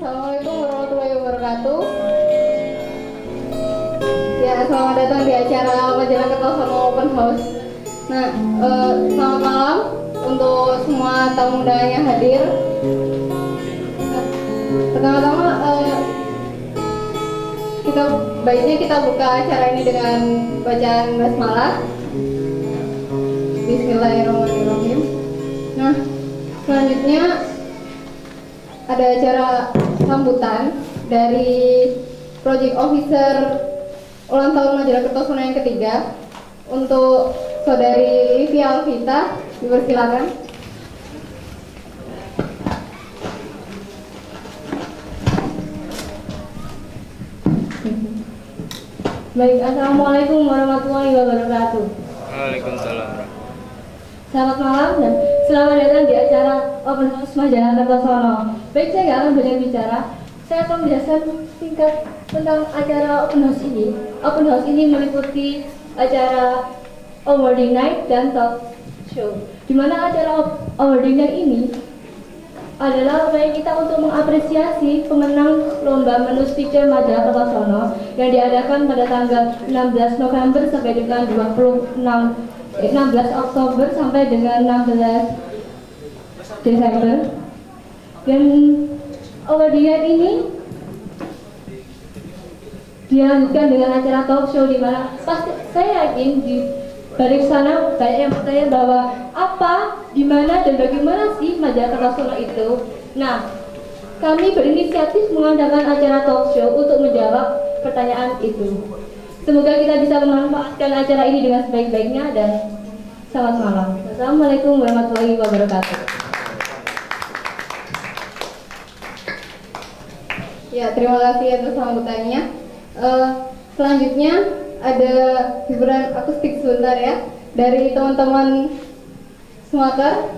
Assalamualaikum warahmatullahi wabarakatuh. Ya, selamat datang di acara Majalah Kertosono Open House. Nah, selamat malam untuk semua tamu undangan yang hadir. Nah, pertama-tama baiknya kita buka acara ini dengan bacaan basmalah. Bismillahirrahmanirrahim. Nah, selanjutnya ada acara sambutan dari Project Officer ulang tahun Majalah Kertosono yang ketiga untuk Saudari Livia Alvita, dipersilakan. Baik, assalamualaikum warahmatullahi wabarakatuh. Waalaikumsalam. Selamat malam dan selamat datang di acara Open House Majalah Kertosono. Baik, saya nggak akan banyak bicara. Saya akan menjelaskan singkat tentang acara Open House ini. Open House ini meliputi acara awarding night dan talk show. Di mana acara awarding night ini adalah upaya kita untuk mengapresiasi pemenang lomba menu speaker Majalah Kertosono yang diadakan pada tanggal 16 November sampai dengan 16 Oktober sampai dengan 16 Desember. Dan awarding night ini dilanjutkan dengan acara talk show di mana pasti saya yakin di balik sana banyak yang bertanya bahwa apa, di mana dan bagaimana sih Majalah Kertosono itu. Nah, kami berinisiatif mengadakan acara talk show untuk menjawab pertanyaan itu. Semoga kita bisa memanfaatkan acara ini dengan sebaik-baiknya dan selamat malam. Assalamualaikum warahmatullahi wabarakatuh. Ya, terima kasih atas sambutannya. Selanjutnya ada hiburan akustik sebentar ya dari teman-teman Sumatera.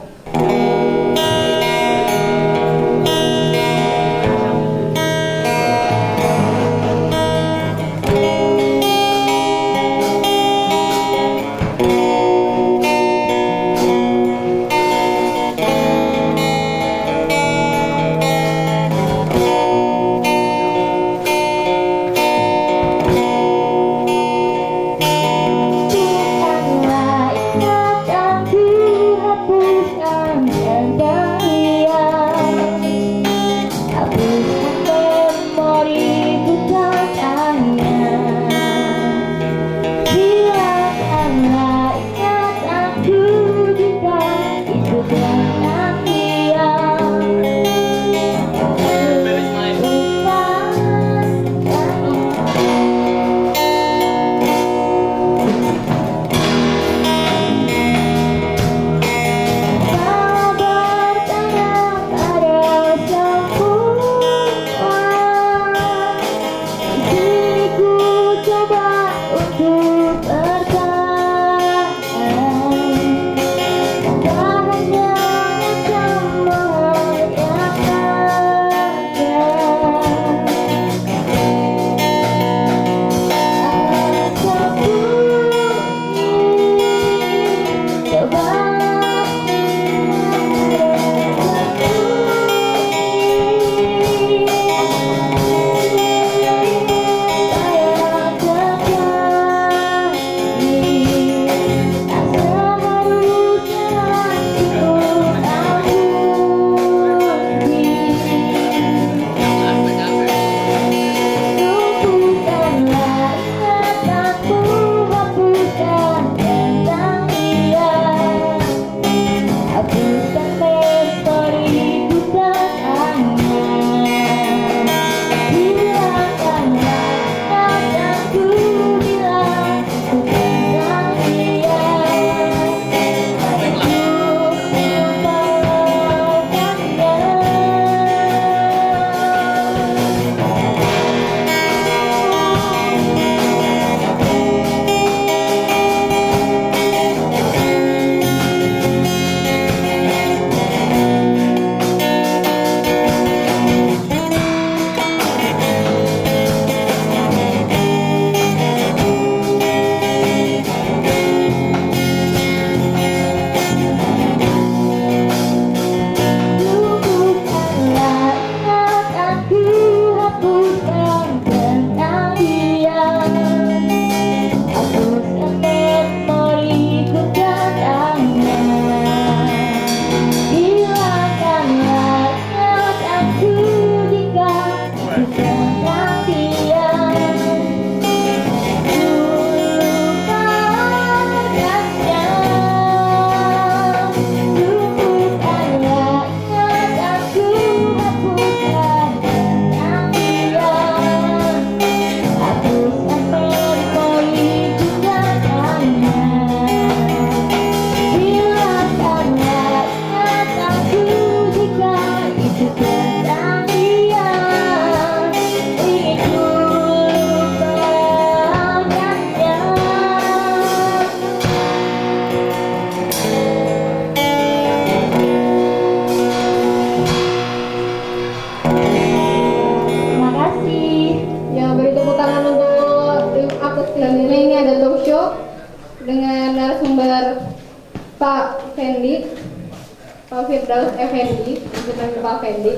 Firdaus Effendi, dipanggil Pak Effendi.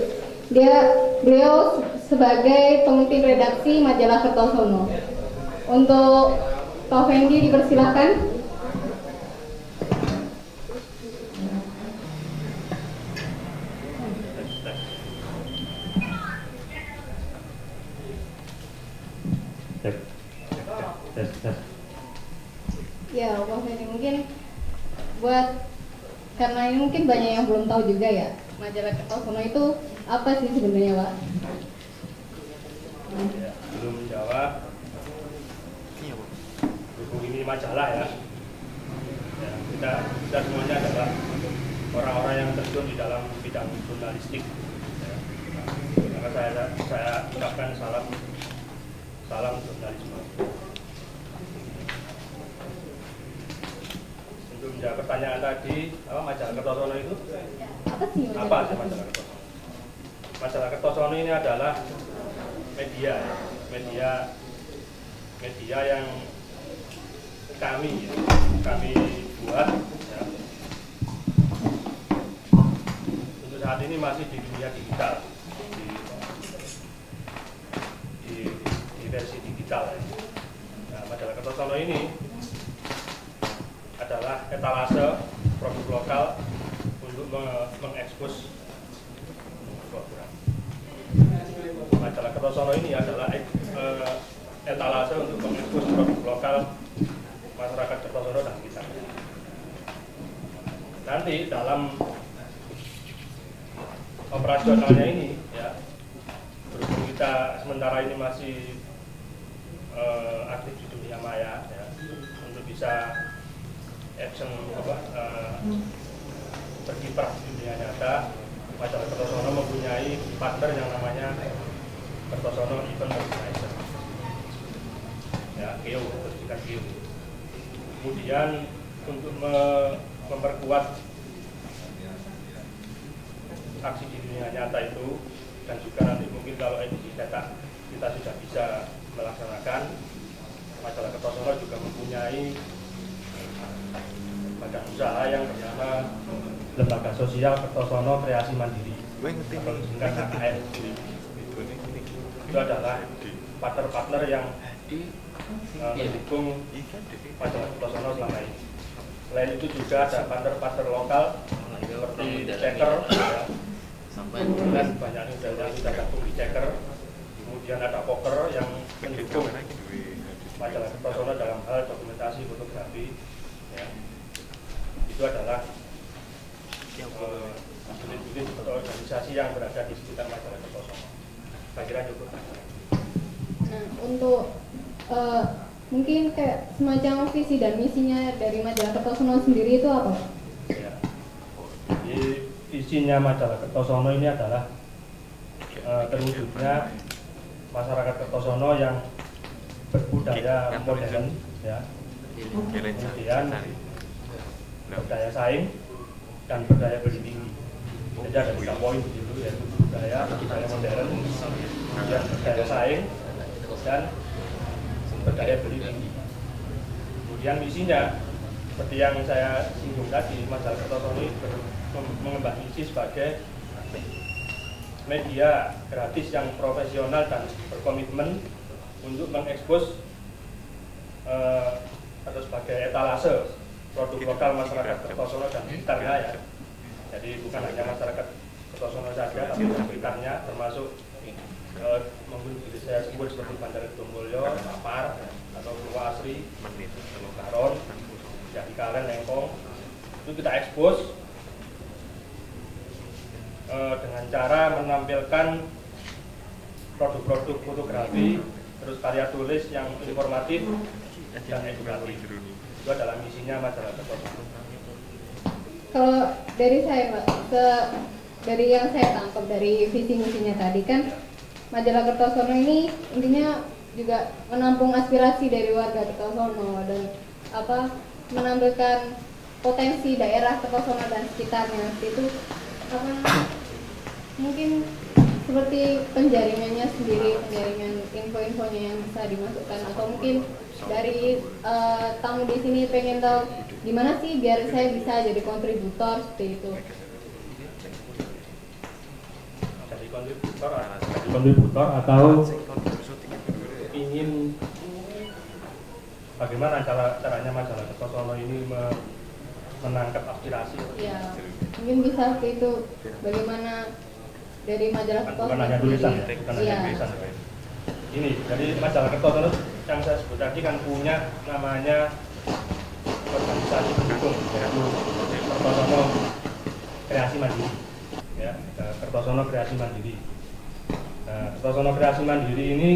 Beliau sebagai pemimpin redaksi majalah Kertosono. Untuk Pak Effendi dipersilahkan. Ya, Pak Effendi, mungkin karena ini mungkin banyak yang belum tahu juga ya, majalah Kertosono itu apa sih sebenarnya, Pak? Ya, belum menjawab. Berhubung ini majalah ya, kita semuanya adalah orang-orang yang terjun di dalam bidang jurnalistik. Ya. Maka saya ucapkan salam jurnalisme. Untuk menjawab pertanyaan tadi, apa majalah Kertosono itu? Apa sih Apa sih majalah Kertosono? Majalah Kertosono ini adalah media yang kami buat ya. Untuk saat ini masih di dunia digital, di versi digital ya. Nah, majalah Kertosono ini adalah etalase produk lokal untuk mengekspos majalah Kertosono ini adalah etalase untuk mengekspos produk lokal masyarakat Kertosono dan kita. Nanti dalam operasionalnya ini ya, berhubung kita sementara ini masih aktif di dunia maya ya, untuk bisa action berkiprah di dunia nyata, majalah Kertosono mempunyai partner yang namanya Kertosono Event Organizer ya, KEO, sertifikat KEO. Kemudian untuk memperkuat aksi di dunia nyata itu, dan juga nanti mungkin kalau edisi cetak kita sudah bisa melaksanakan, majalah Kertosono juga mempunyai badan usaha yang bernama Lembaga Sosial Kertosono Kreasi Mandiri atau disingkat KKM. Itu adalah partner-partner yang mendukung majalah Kertosono selama ini. Selain itu juga ada partner-partner lokal seperti Ceker ya. Dan banyak yang sudah gabung di Ceker. Kemudian ada Poker yang mendukung majalah Kertosono dalam hal dokumentasi fotografi ya. Itu adalah unit-unit atau organisasi yang berada di sekitar majalah Kertosono. Saya kira cukup. Nah, untuk mungkin kayak semacam visi dan misinya dari majalah Kertosono sendiri itu apa? Ya. Jadi visinya majalah Kertosono ini adalah terwujudnya masyarakat Kertosono yang berbudaya modern, ya. Kemudian berdaya saing dan berdaya beli tinggi. Jadi ada 3 poin di situ, yaitu berdaya modern, kemudian berdaya saing dan berdaya beli tinggi. Kemudian misinya seperti yang saya singgung tadi, majalah Kertosono ini mengemban misi sebagai media gratis yang profesional dan berkomitmen untuk mengekspos atau sebagai etalase produk lokal masyarakat Kertosono dan sekitarnya ya. Jadi bukan hanya masyarakat Kertosono saja, tapi sekitarnya, termasuk mungkin saya sebut seperti Bandar Getomulyo, Sapar, atau Purwoasri, Karon, Jati Kalen, Lengkong. Itu kita ekspos dengan cara menampilkan produk-produk fotografi, terus karya tulis yang informatif dan edukatif. Itu adalah misinya majalah Kertosono. Kalau dari saya, Pak, dari yang saya tangkap dari visi misinya tadi kan, majalah Kertosono ini intinya juga menampung aspirasi dari warga Kertosono dan menampilkan potensi daerah Kertosono dan sekitarnya. Itu mungkin seperti penjaringannya sendiri, penjaringan info-infonya yang bisa dimasukkan, atau mungkin dari tamu di sini pengen tahu gimana sih biar saya bisa jadi kontributor seperti itu. kontributor atau ingin bagaimana caranya majalah Kertosono ini menangkap aspirasi? Ya, mungkin bisa seperti itu. Bagaimana dari majalah Kertosono? Bukan hanya tulisan ya, bukan hanya tulisan. Ini dari majalah Kertosono yang saya sebut tadi kan punya namanya organisasi pendukung, yaitu Kertosono Kreasi Mandiri. Ya, Kertosono Kreasi Mandiri. Nah, Kertosono Kreasi Mandiri ini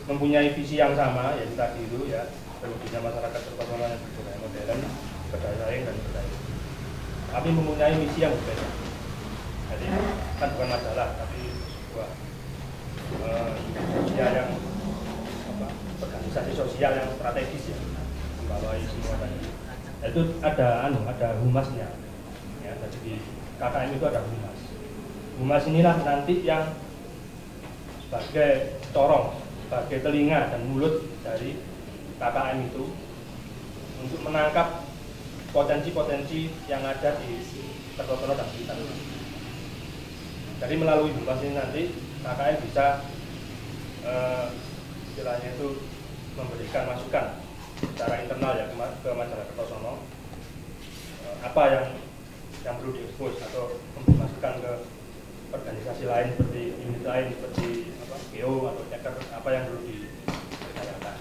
mempunyai visi yang sama, yaitu tadi itu ya, terwujudnya masyarakat Kertosono yang berbudaya modern, berdaya saing dan berdaya. Tapi mempunyai misi yang berbeda. Jadi kan bukan majalah, tapi sebuah sosial yang organisasi sosial yang strategis ya, membawai semua tadi. Nah, itu ada humasnya. Ya, jadi di KKM itu ada humas. Humas inilah nanti yang sebagai corong, sebagai telinga dan mulut dari KKM itu untuk menangkap potensi-potensi yang ada di Kertosono dan Blitar. Jadi melalui humas ini nanti KKM bisa istilahnya itu memberikan masukan secara internal ya ke masyarakat Kertosono, apa yang perlu diekspos atau memberi masukan ke organisasi lain seperti unit lain seperti GEO atau Ceker, apa yang perlu dipercayakan.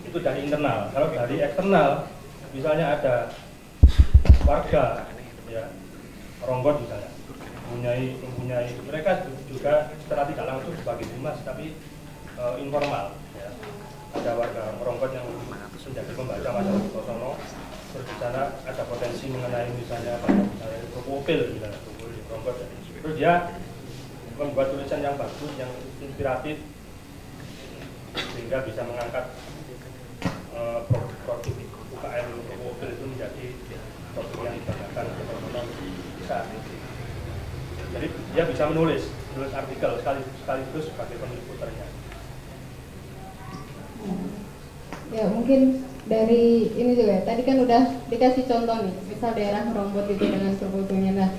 Itu dari internal. Kalau dari eksternal, misalnya ada warga ya Ronggot misalnya mempunyai mereka juga secara tidak langsung sebagai humas tapi informal ya. Ada warga Ronggot yang menjadi pembaca majalah Kertosono, berbicara ada potensi mengenai misalnya Propopil misalnya di Ronggot ya. Terus dia membuat tulisan yang bagus, yang inspiratif sehingga bisa mengangkat produk UKM Propopil itu menjadi produk yang dibanggakan Kertosono bisa. Jadi dia bisa menulis artikel sekaligus sebagai kontributornya. Ya mungkin dari ini juga ya, tadi kan udah dikasih contoh nih, misal daerah Ronggot gitu dengan strukturnya. Nah,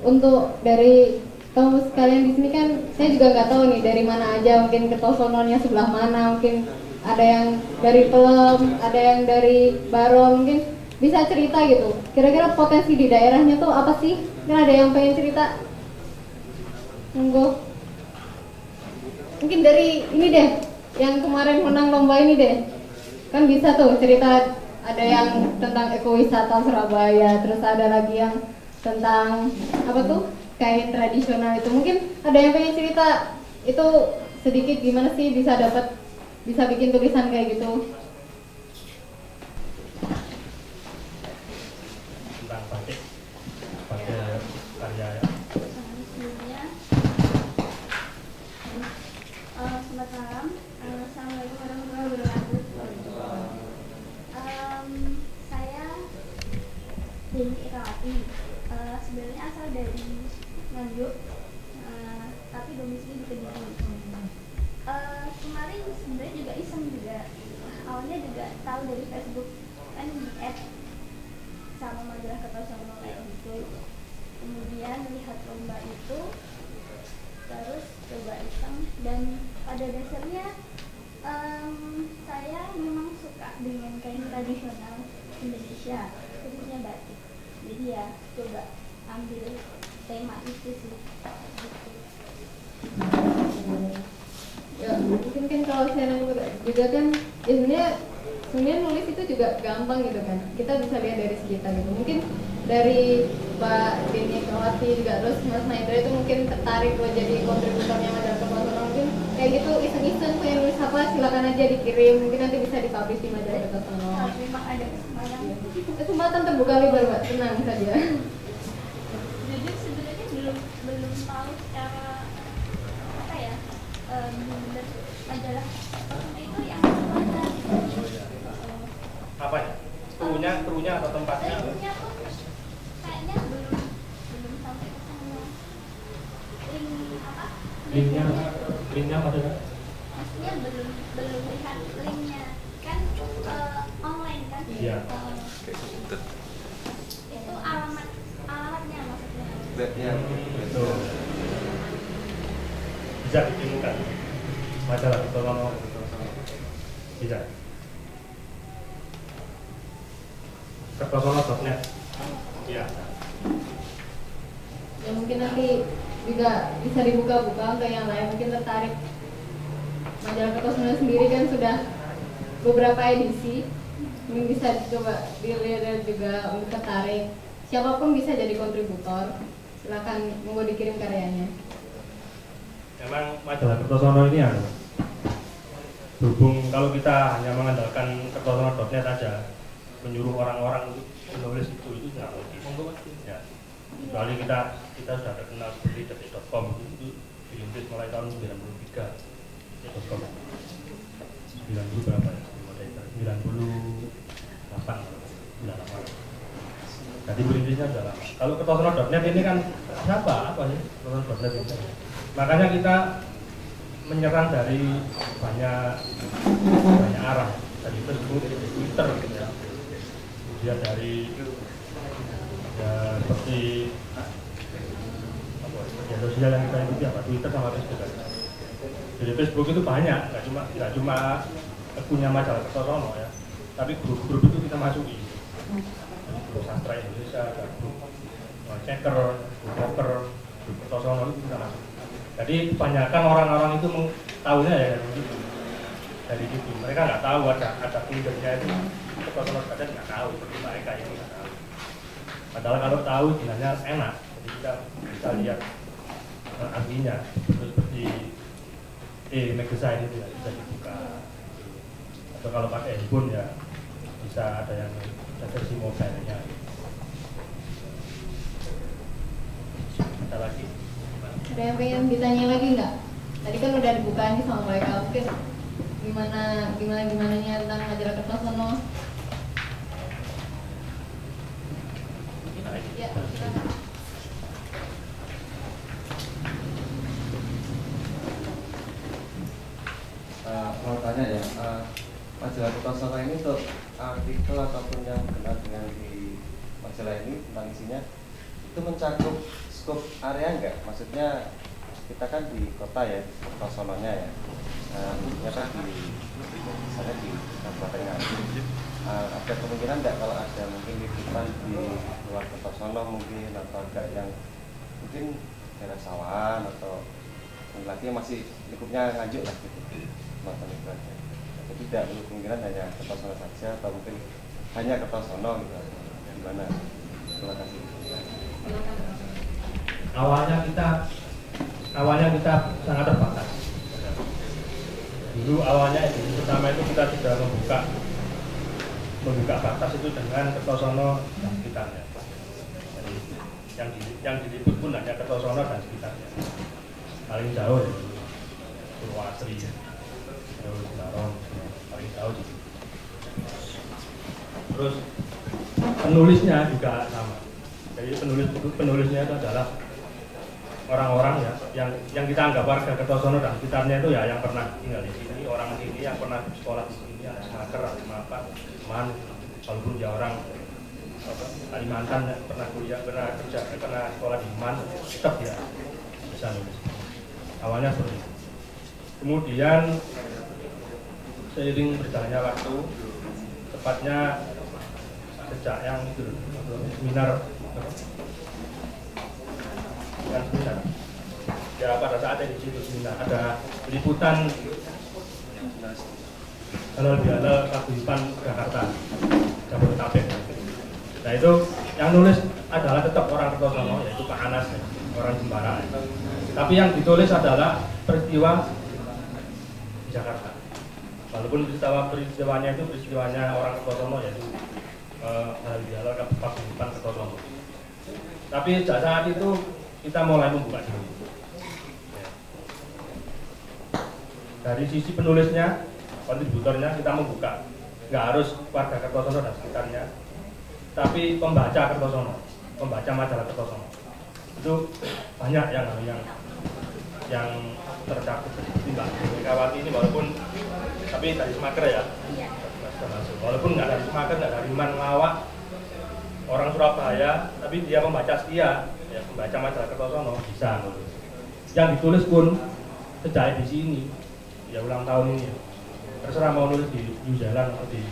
untuk dari kamu sekalian di sini kan, saya juga nggak tahu nih dari mana aja, mungkin Kertosononya sebelah mana, mungkin ada yang dari Pelem, ada yang dari Baron, mungkin bisa cerita gitu. Kira-kira potensi di daerahnya tuh apa sih? Kan ada yang pengen cerita? Monggo. Mungkin dari ini deh, yang kemarin menang lomba ini deh. Kan bisa tuh cerita, ada yang tentang ekowisata Surabaya, terus ada lagi yang tentang apa tuh kain tradisional itu. Mungkin ada yang pengen cerita itu sedikit gimana sih bisa bikin tulisan kayak gitu. Tentang batik karya ya. Selamat malam. Assalamualaikum warahmatullahi wabarakatuh. Saya Deni Irawati. Sebenarnya asal dari Nganjuk, tapi domisili di Kediri. Kemarin sebenarnya juga iseng juga. Awalnya juga tahu dari Facebook kan di-add sama majalah Kertosono kayak gitu. Kemudian melihat lomba itu, terus coba iseng, dan pada dasarnya saya memang suka dengan kain tradisional Indonesia, khususnya batik. Jadi ya coba ambil tema itu sih. Ya mungkin kan kalau saya juga kan ya sebenarnya nulis itu juga gampang gitu kan. Kita bisa lihat dari sekitar gitu. Mungkin dari Mbak Deni Irawati juga, terus Mas Naindra itu mungkin tertarik buat jadi kontributornya majalah Kertosono, mungkin kayak gitu iseng-iseng pengen nulis apa silakan aja dikirim, mungkin nanti bisa dipublish di majalah Kertosono. Memang ada Kesempatan terbuka lebar Mbak, tenang saja. Jujur sebenarnya belum tahu secara apa ya, benar majalah Kertosono itu yang mana Apa ya? Krunya atau tempatnya? Linknya tuh kayaknya belum sampai ke sana. Linknya maksudnya? Maksudnya belum lihat linknya kan, online kan? Iya. Itu alamatnya maksudnya. Betul. bisa ditemukan majalah Kertosono bisa. Kertosono.net ya. Ya mungkin nanti juga bisa dibuka-buka untuk yang lain mungkin tertarik. Majalah Kertosono sendiri kan sudah beberapa edisi, mungkin bisa coba dilihat juga untuk tertarik. Siapapun bisa jadi kontributor. Silakan mau dikirim karyanya. Memang majalah Kertosono ini berhubung kalau kita hanya mengandalkan Kertosono.net aja, menyuruh orang-orang untuk menulis itu nggak mungkin. Ya. Kecuali kita sudah terkenal seperti detik.com itu dirintis mulai tahun 93. .com 90 berapa ya? 98. Jadi berintisnya sudah lama. Kalau Kertosono.net ini kan siapa? Apa sih Kertosono.net ini? Makanya kita menyerang dari banyak arah, dari Facebook, Twitter, ya. Kemudian dari ya, seperti media sosial yang kita ikuti apa Twitter sama Facebook. Jadi Facebook itu banyak, nggak cuma punya majalah Kertosono ya, tapi grup-grup itu kita masuki. Grup sastra Indonesia, grup checker, grup poker, grup Kertosono itu kita masuk. Jadi kebanyakan orang-orang itu tahunya ya dari situ. Mereka nggak tahu ada Twitternya itu Kertosono saja nggak tahu, seperti mereka ini nggak tahu. Padahal kalau tahu sebenarnya enak, jadi kita bisa lihat artinya seperti magazine itu ya, bisa dibuka. Atau kalau pakai handphone ya bisa ada yang versi mobile-nya. Ada lagi? Ada yang pengen ditanya lagi nggak? Tadi kan udah dibuka nih sama mereka, mungkin gimana nya tentang majalah Kertosono? Ya, silakan. Mau tanya ya, majalah Kertosono ini untuk artikel ataupun yang berkenaan dengan di majalah ini tentang isinya itu mencakup skop area enggak? Maksudnya kita kan di kota ya, Kertosononya ya, maksudnya kan misalnya di Kabupaten Nganjuk, ada kemungkinan enggak kalau ada mungkin liputan di luar Kertosono mungkin, atau enggak yang mungkin daerah sawahan atau lagi masih lingkupnya Nganjuk lah gitu, nonton itu aja. Jadi tidak perlu kemungkinan hanya Kertosono saja atau mungkin hanya Kertosono gitu. Gimana? Terima kasih. Awalnya kita sangat terbatas. Dulu awalnya edisi pertama itu kita sudah membuka batas itu dengan Kertosono dan sekitarnya. Jadi yang diliput pun hanya Kertosono dan sekitarnya. Paling jauh ya, Purwasri, terus Baron, paling jauh gitu. Terus penulisnya juga sama. Jadi penulisnya itu adalah orang-orang ya yang kita anggap warga Kertosono dan sekitarnya itu ya yang pernah tinggal di sini, orang sini yang pernah sekolah di sini, ada smaker, ada apa, teman, walaupun dia orang Kalimantan ya, pernah kuliah, pernah kerja, pernah sekolah di Man, tetap ya bisa nulis. Awalnya seperti itu. Kemudian seiring berjalannya waktu, tepatnya sejak yang itu seminar ya, pada saat di situ seminar ada liputan halal bihalal Paguyuban Jakarta Jabodetabek. Nah itu yang nulis adalah tetap orang Kertosono, yaitu Pak Anas, orang Jembara. Tapi yang ditulis adalah peristiwa di Jakarta. Walaupun peristiwanya itu peristiwanya orang Kertosono, yaitu halal bihalal Paguyuban Kertosono. Tapi saat itu kita mulai membuka diri. Dari sisi penulisnya, kontributornya kita membuka. Nggak harus warga Kertosono dan sekitarnya, tapi pembaca Kertosono, pembaca majalah Kertosono. Itu banyak yang tercakup seperti Mbak Megawati ini, walaupun tapi dari Semaker ya. Walaupun nggak dari Semaker, nggak dari Man, Lawak, orang Surabaya, tapi dia pembaca setia, ya pembaca majalah Kertosono bisa. Yang ditulis pun sejak edisi ini ya ulang tahun ini ya, terserah mau nulis di New Zealand atau di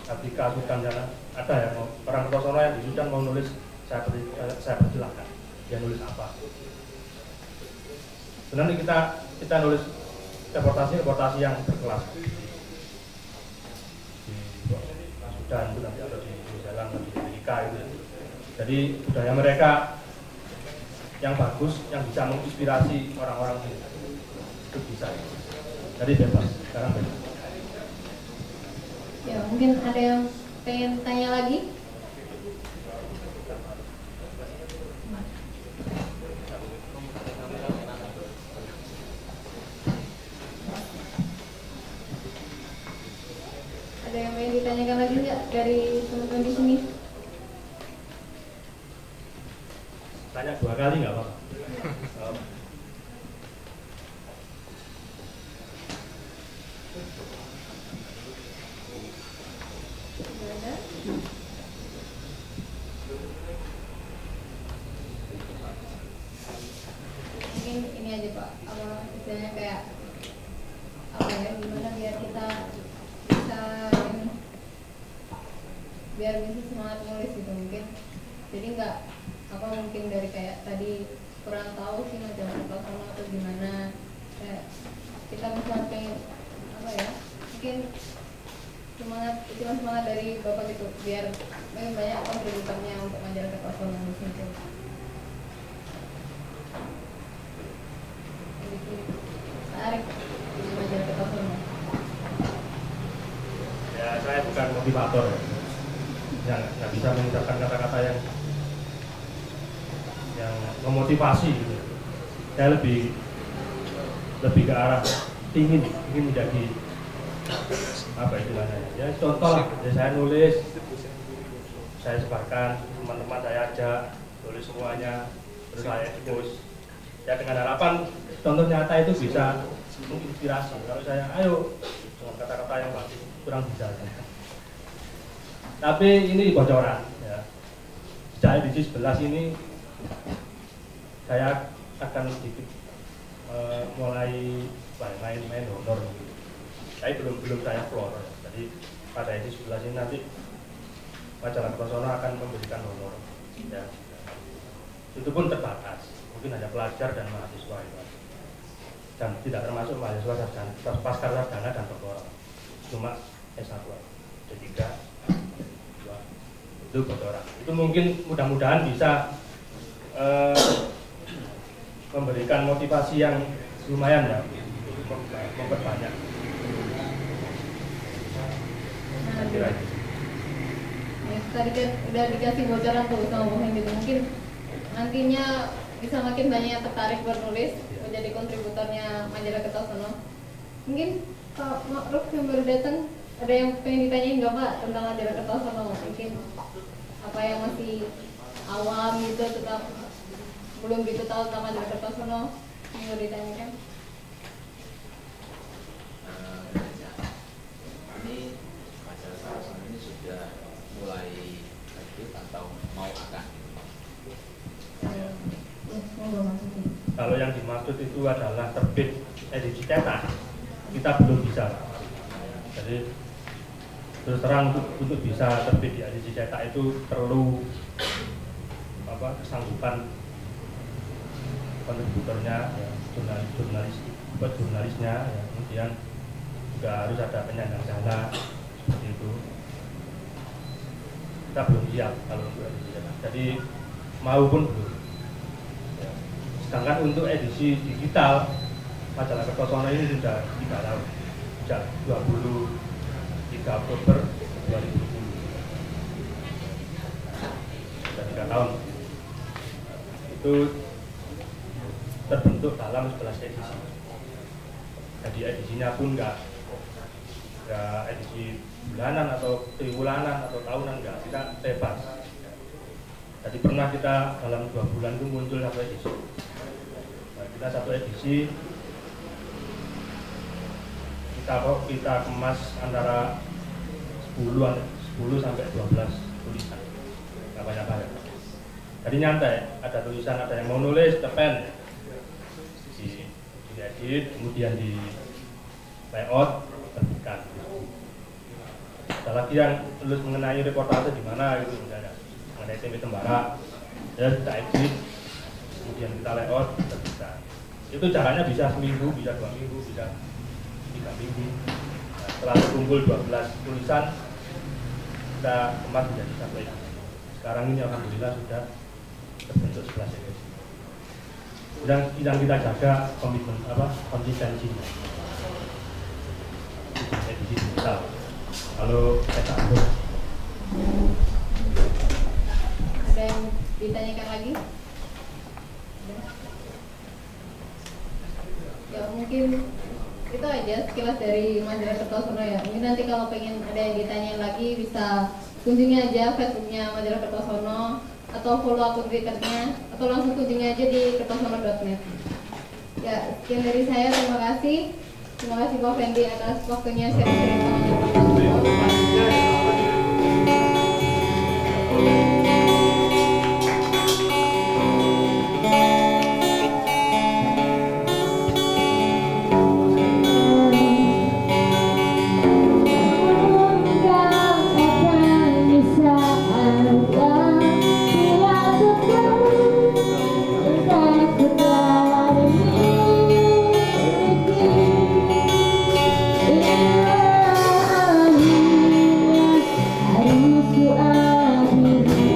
Afrika Sudan sana, ada ya orang Kertosono yang di Sudan mau nulis, saya persilahkan dia nulis apa. Sebenarnya kita nulis reportasi yang berkelas di Sudan itu nanti atau di New Zealand atau di Amerika itu. Jadi budaya mereka yang bagus, yang bisa menginspirasi orang-orang itu bisa. Jadi bebas, sekarang bebas. Ya, mungkin ada yang pengen tanya lagi? Ada yang pengen ditanyakan lagi nggak dari teman-teman di sini? Tanya 2 kali nggak apa-apa. Mungkin ini aja Pak, apa istilahnya kayak apa ya, gimana biar kita bisa biar bisa semangat nulis gitu mungkin. Jadi nggak apa mungkin dari kayak tadi kurang tahu sih majalah Kertosono atau gimana, kayak kita bisa pengen apa ya, mungkin semangat dari Bapak gitu biar banyak kontributornya untuk majalah Kertosono di sini. Tarik di majalah Kertosono. Ya saya bukan motivator ya, nggak bisa mengucapkan kata-kata yang memotivasi gitu. Saya lebih ke arah ingin menjadi apa istilahnya ya, contoh lah ya, saya nulis, saya sebarkan, teman-teman saya ajak tulis semuanya, terus saya post ya dengan harapan contoh nyata itu bisa menginspirasi. Kalau saya ayo dengan kata-kata yang bagus kurang bisa ya. Tapi ini bocoran ya, sejak edisi 11 ini saya akan sedikit mulai main honor gitu. Tapi belum saya floor. Jadi pada edisi 11 ini nanti majalah Kertosono akan memberikan honor ya. Itu pun terbatas, mungkin hanya pelajar dan mahasiswa ya. Dan tidak termasuk mahasiswa sarjana, pasca sarjana dan doktoral, cuma S1, D3, itu bocoran. Itu mungkin mudah-mudahan bisa memberikan motivasi yang lumayan ya, memperbanyak. Ya, tadi kan udah dikasih bocoran tuh sama Bu Hen gitu, mungkin nantinya bisa makin banyak yang tertarik bernulis menjadi kontributornya majalah Kertosono. Mungkin Pak Ma'ruf yang baru datang ada yang pengen ditanyain nggak Pak tentang majalah Kertosono? Mungkin apa yang masih awam gitu, tetap belum gitu tahu tentang majalah Kertosono yang mau ditanyakan? Ini majalah Kertosono ini sudah mulai terbit atau mau akan? Kalau yang dimaksud itu adalah terbit edisi cetak, kita belum bisa. Jadi terus terang untuk bisa terbit di edisi cetak itu perlu kesanggupan kontributornya, ya, jurnalisnya, ya, kemudian juga harus ada penyandang dana seperti itu. Kita belum siap kalau untuk edisi cetak. Jadi mau pun belum. Sedangkan untuk edisi digital majalah Kertosono ini sudah 3 tahun, sejak 23 Oktober 2020, sudah 3 tahun. Itu terbentuk dalam 11 edisi. Jadi edisinya pun enggak edisi bulanan atau triwulanan atau tahunan, enggak, kita bebas. Jadi pernah kita dalam 2 bulan itu muncul 1 edisi. Kita 1 edisi kita kemas antara 10 sampai 12 tulisan, nggak banyak-banyak. Jadi nyantai, ada tulisan, ada yang mau nulis, tepen di diedit, kemudian di layout, terbitkan. Ada lagi yang tulis mengenai reportase di mana gitu, misalnya mengenai tempe tembara, ya kita edit, kemudian kita layout, terbitkan. Itu caranya bisa seminggu, bisa 2 minggu, bisa 3 minggu. Nah, setelah terkumpul 12 tulisan, kita kemas menjadi satu edisi. Sekarang ini alhamdulillah sudah terbentuk 11 edisi. Yang kita jaga komitmen konsistensinya. Edisi digital. Kalau cetak book. Ada yang ditanyakan lagi? Ya mungkin itu aja sekilas dari majalah Kertosono ya. Mungkin nanti kalau pengen ada yang ditanyain lagi bisa kunjungi aja Facebooknya majalah Kertosono atau follow akun Twitternya atau langsung kunjungi aja di kertosono.net. Ya sekian dari saya, terima kasih. Terima kasih Pak Fendi atas waktunya sharing-sharing sama Kertosono. Harus ku akhiri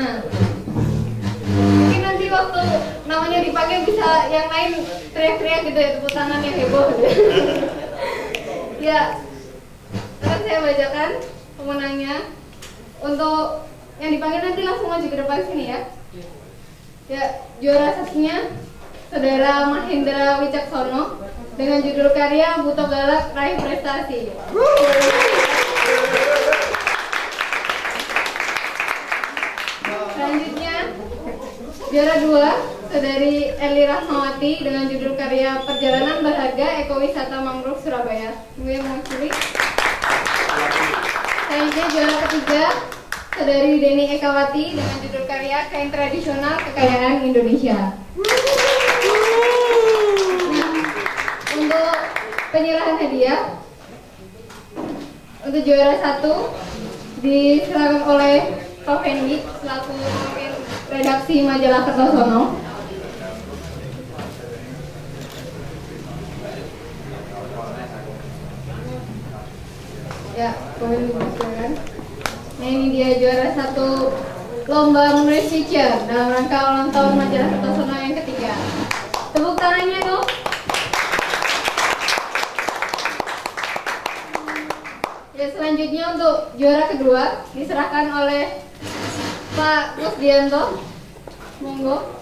Nah, mungkin nanti waktu namanya dipakai bisa yang lain teriak-teriak gitu ya, tepuk tangan yang heboh gitu. Ya, akan saya bacakan pemenangnya. Untuk yang dipanggil nanti langsung maju ke depan sini ya. Ya, juara satunya Saudara Mahendra Wicaksono dengan judul karya Buto Galak Raih Prestasi. Selanjutnya juara 2 Saudari Eli Rahmawati dengan judul karya Perjalanan Berharga Ekowisata Mangrove Surabaya. Gue mewakili. Selanjutnya juara ketiga Saudari Deni Ekawati dengan judul karya Kain Tradisional Kekayaan Indonesia. Nah, untuk penyerahan hadiah untuk juara 1 diserahkan oleh Pak Fendi selaku pemimpin redaksi majalah Kertosono. Ya, silakan. Nah, ini dia juara 1 lomba menulis feature dalam rangka ulang tahun majalah Kertosono yang ketiga. Tepuk tangannya dong. Ya, selanjutnya untuk juara kedua diserahkan oleh Pak Kusdianto. Monggo.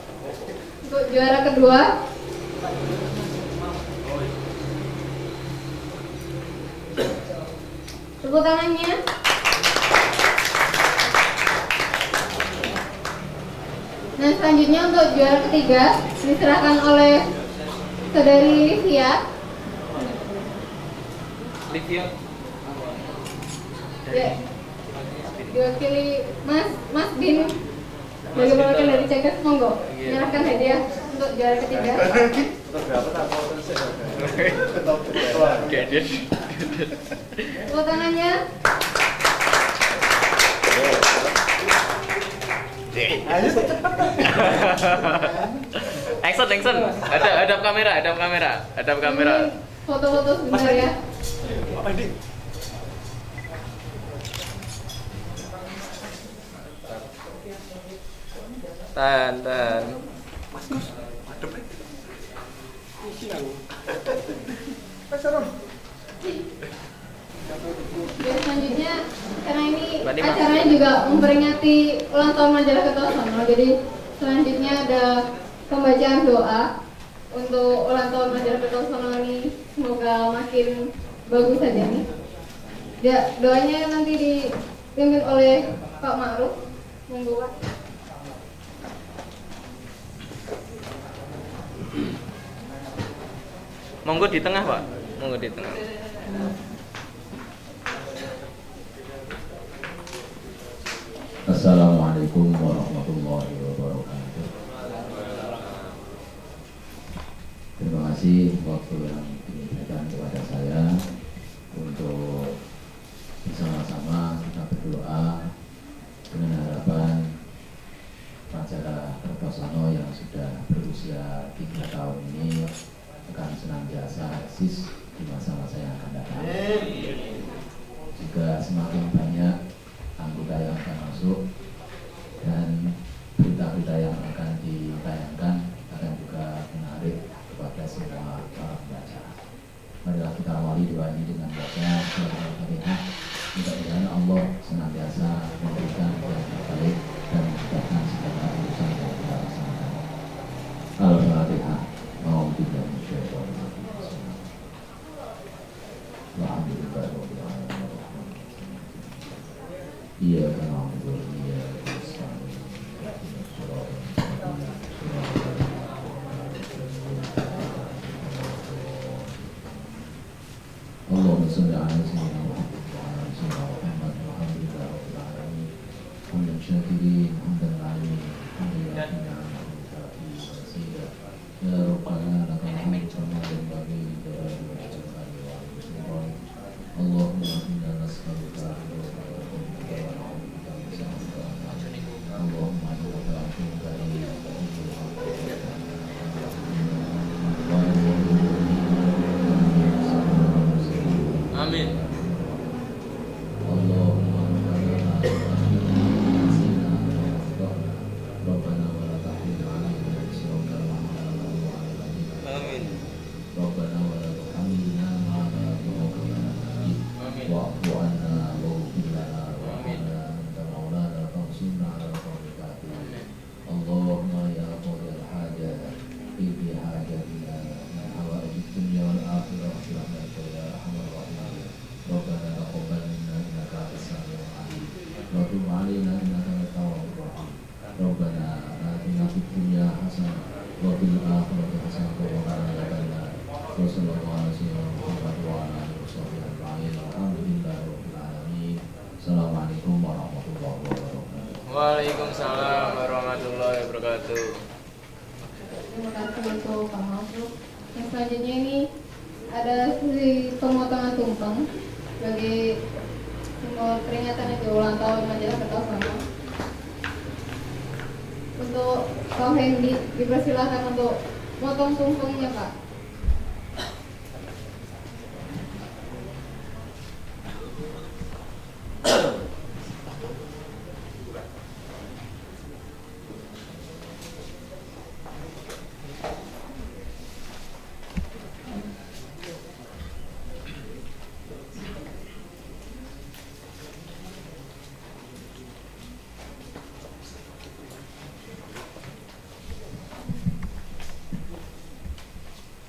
Untuk juara kedua. Tepuk tangannya. Nah, selanjutnya untuk juara ketiga diserahkan oleh Saudari Livia. Ya, diwakili Mas Bin sebagai perwakilan dari Cekes. Monggo menyerahkan hadiah untuk juara ketiga. Tepuk tangannya. Action. Hadap kamera. Foto-foto sebentar ya. Tahan. Dan selanjutnya karena ini acaranya juga memperingati ulang tahun majalah Kertosono, jadi selanjutnya ada pembacaan doa untuk ulang tahun majalah Kertosono ini, semoga makin bagus saja nih. Ya, doanya nanti dipimpin oleh Pak Ma'ruf. Monggo Pak. Monggo di tengah, Pak. Assalamualaikum warahmatullahi wabarakatuh. Terima kasih waktu yang diberikan kepada saya untuk bersama-sama kita berdoa dengan harapan majalah Kertosono yang sudah berusia 3 tahun ini akan senantiasa eksis di masa-masa yang akan datang. Juga semakin banyak anggota yang akan masuk dan berita-berita yang akan ditayangkan akan juga menarik kepada semua para pembaca. Marilah kita awali doa ini dengan baca surah Al-Fatihah. Mudah-mudahan Allah senantiasa memberikan yang terbaik dan memudahkan segala urusan yang kita laksanakan. Al-Fatihah. Iya kan Allahumma sholli ala sayyidina Muhammad wa ala sayyidina Muhammad alhamdulillah rabbil alamin hamdan syakirin hamdan alimin hamdan yaqina ya rabbana lakal hamd kama yanbaghi li jalali wajhika wa li Allahumma inna nas'aluka Amin. ربنا آتنا في الدنيا حسنة وفي الآخرة حسنة وقنا عذاب النار وصلى الله على سيدنا محمد وعلى آله وصحبه أجمعين والحمد لله رب العالمين. Assalamualaikum warahmatullahi wabarakatuh. Waalaikumsalam warahmatullahi wabarakatuh. Terima kasih untuk Pak Masuk. Yang selanjutnya ini ada sesi pemotongan tumpeng sebagai simbol peringatan itu ulang tahun majalah Kertosono. Untuk Pak Hendy dipersilakan untuk motong tumpengnya, Pak.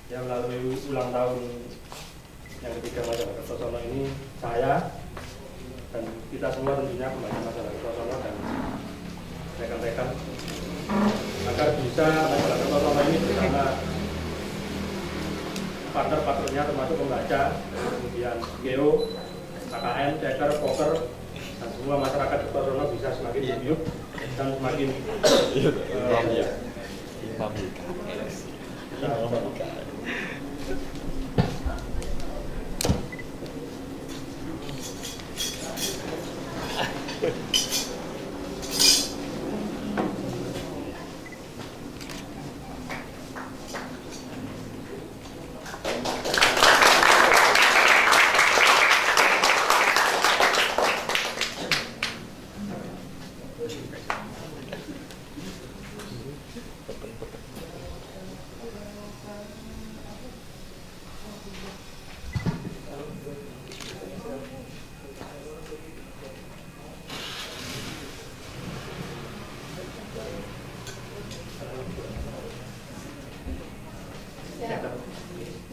Yang melalui ulang tahun yang ketiga majalah Kertosono ini, saya dan kita semua tentunya pembaca majalah Kertosono dan rekan-rekan agar bisa majalah Kertosono ini bersama partner-partnernya termasuk pembaca, kemudian Geo, KKN, Ceker, Poker, dan semua masyarakat Kertosono bisa semakin hidup dan semakin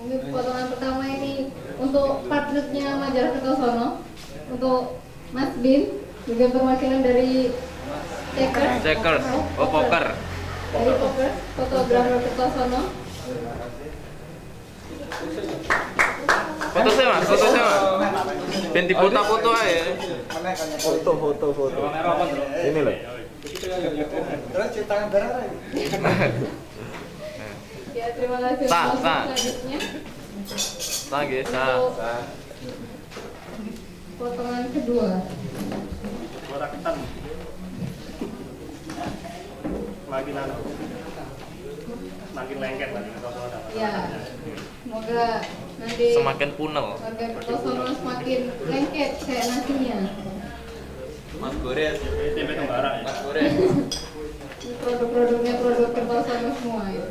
Mungkin potongan pertama ini untuk partnernya majalah Kertosono, untuk Mas Bin, juga perwakilan dari Ceker, oh Poker. Dari Poker, fotografer Kertosono. Foto saya mas, foto saya mas. Binti foto-foto aja. Foto. Ini loh. Terus tangan berapa? Ya, terima kasih. Sah. Selanjutnya Lagi untuk potongan kedua. suara ketan makin lengket lagi Kertosono dapat. Ya, semoga nanti semakin punel. warga Kertosono semakin lengket kayak nasinya. Mas Gores, tempe tembara ya. Mas Gores. Produk-produknya produk Kertosono semua ya.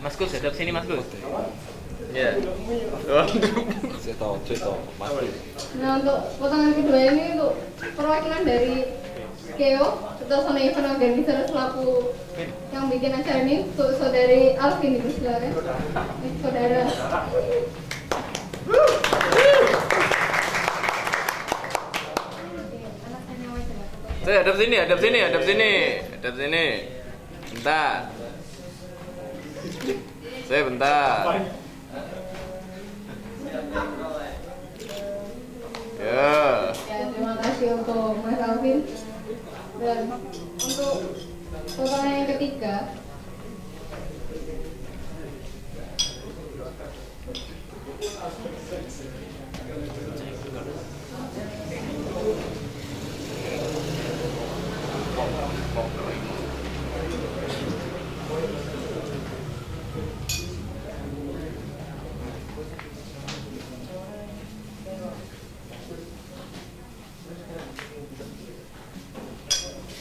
Mas Gus, hadap sini Mas Gus. Ya. Ceto, mati. Nah, untuk potongan kedua ini untuk perwakilan dari Keo, Kertosono Event Organizer selaku yang bikin acara ini, untuk saudari Alvin itu silakan. Saudara. Saya hadap sini. Bentar. Saya bentar. Ya. Ya, terima kasih untuk Mas Alvin. Dan untuk potongan yang ketiga,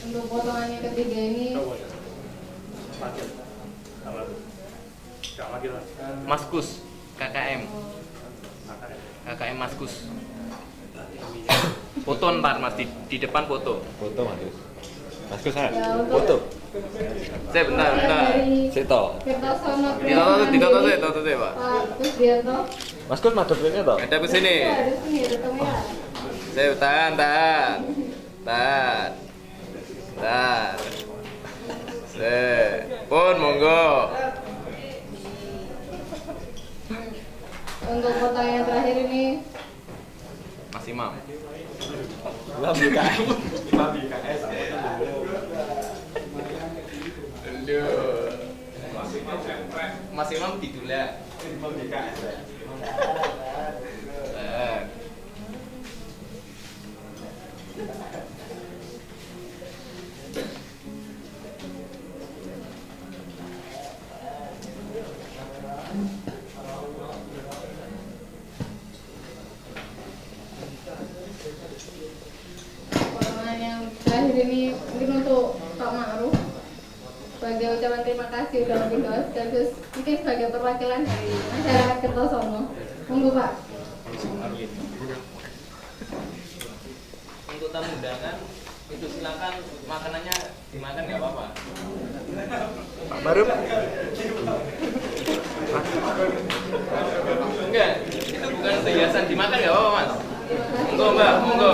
untuk potongan yang ketiga ini Mas Gus, KKM Mas Gus. Foto ntar Mas di depan foto. Foto Mas Gus saya. ya, untuk Foto. Saya bentar. dari Seto. Kertosono Ditoto saya Pak. Pak Kusdianto Mas Gus madep ini toh? Ada ke sini. Ada sini, ada kamera. Saya tahan. Pun monggo. Untuk pertanyaan terakhir ini, Mas Imam. Imam BKS. Aduh. Mas Imam tidur ya. Imam BKS. pertanyaan yang terakhir ini mungkin untuk Pak Ma'ruf sebagai ucapan terima kasih udah lebih host dan terus mungkin sebagai perwakilan dari masyarakat Kertosono. Monggo Pak. Untuk tamu undangan itu silakan makanannya dimakan nggak apa-apa. Pak Ma'ruf. Enggak, itu bukan hiasan dimakan nggak apa-apa Mas. Monggo Mbak, monggo.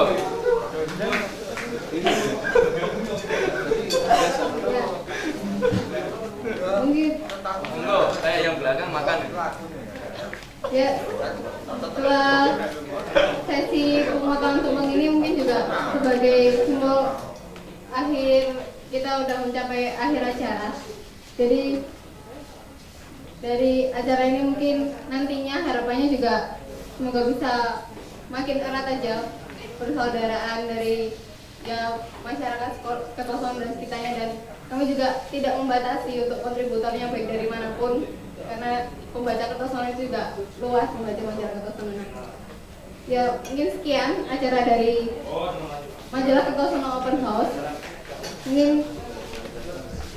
Mungkin Monggo, saya yang belakang makan. ya setelah sesi pemotongan tumpeng ini mungkin juga sebagai simbol akhir kita udah mencapai akhir acara. Jadi dari acara ini mungkin nantinya harapannya juga semoga bisa makin erat aja persaudaraan dari ya masyarakat Kertosono dan sekitarnya, dan kami juga tidak membatasi untuk kontributornya baik dari manapun karena pembaca Kertosono itu juga luas, membaca majalah Kertosono. Ya mungkin sekian acara dari majalah Kertosono Open House. Mungkin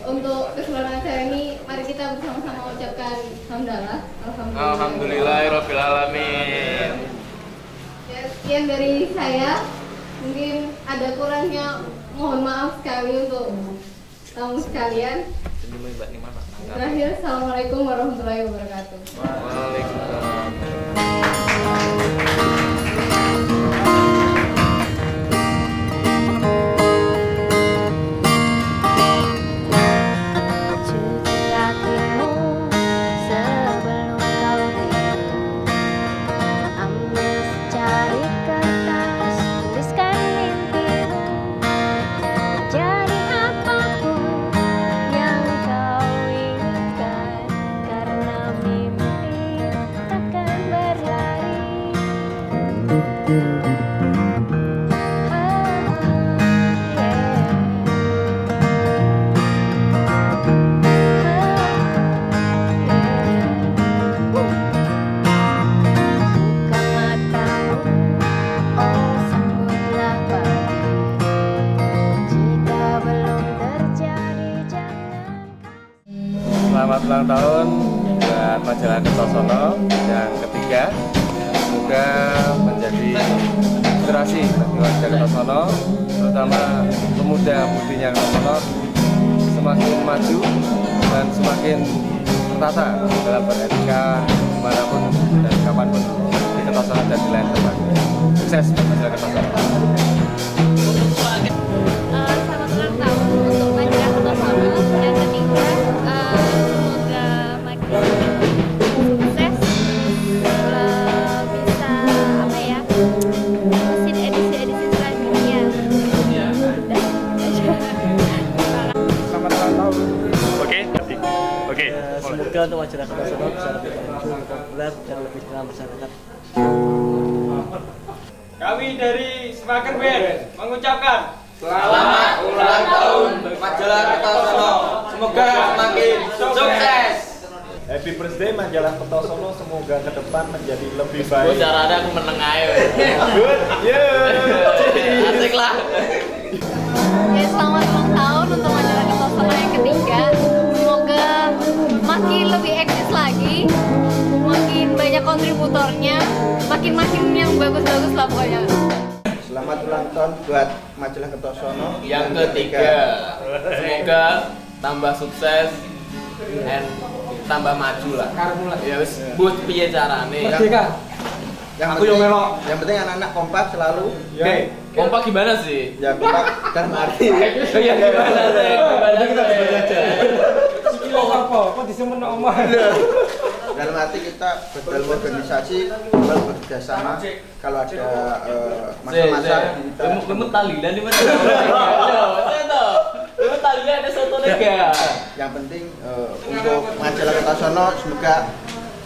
untuk keseluruhan acara ini mari kita bersama-sama ucapkan hamdalah. Alhamdulillahirabbil alamin. Ya, sekian dari saya. Mungkin ada kurangnya mohon maaf sekali untuk tamu sekalian. Terakhir, assalamualaikum warahmatullahi wabarakatuh. Waalaikumsalam. Selamat ulang tahun buat majalah Kertosono yang ketiga. Semoga menjadi inspirasi bagi warga Kertosono, terutama pemuda-pemudinya Kertosono semakin maju dan semakin tertata dalam beretika dimanapun dan kapanpun di Kertosono dan di lain tempat. Sukses buat majalah Kertosono. Selamat ulang tahun untuk majalah Kertosono yang ketiga. Semoga makin sukses, bisa apa ya, mesin edisi selanjutnya. Selamat ulang tahun. Oke. Semoga untuk majalah Kertosono bisa lebih maju, lebih populer dan lebih dikenal masyarakat. Kami dari Semaker Band mengucapkan Selamat ulang tahun majalah Kertosono. Semoga semakin sukses. Happy birthday majalah Kertosono, semoga ke depan menjadi lebih baik. Cara ada aku meneng aja. Good, yeah. Asik lah. Ya, selamat ulang tahun untuk majalah Kertosono yang ketiga. Semoga makin lebih eksis lagi, makin banyak kontributornya, makin yang bagus-bagus lah pokoknya. Selamat ulang tahun buat majalah Kertosono Yang ketiga. Semoga tambah sukses and tambah maju lah. Ya wis buat piye carane. Yang penting anak-anak kompak selalu. Oke, kompak gimana sih? Ya kompak dan mari. Iya gimana sih? Kita belajar. Kok disemen omah? Dalam arti kita dalam organisasi kalau bekerja sama, kalau ada masa-masa kamu talilan di mana? Kamu talilan ada soto lega. Yang penting untuk majalah Kertosono semoga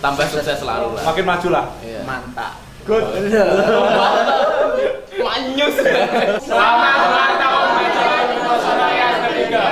tambah sukses selalu lah. Makin maju lah. Mantap. Good. Manyus. Selamat ulang tahun majalah Kertosono yang ketiga.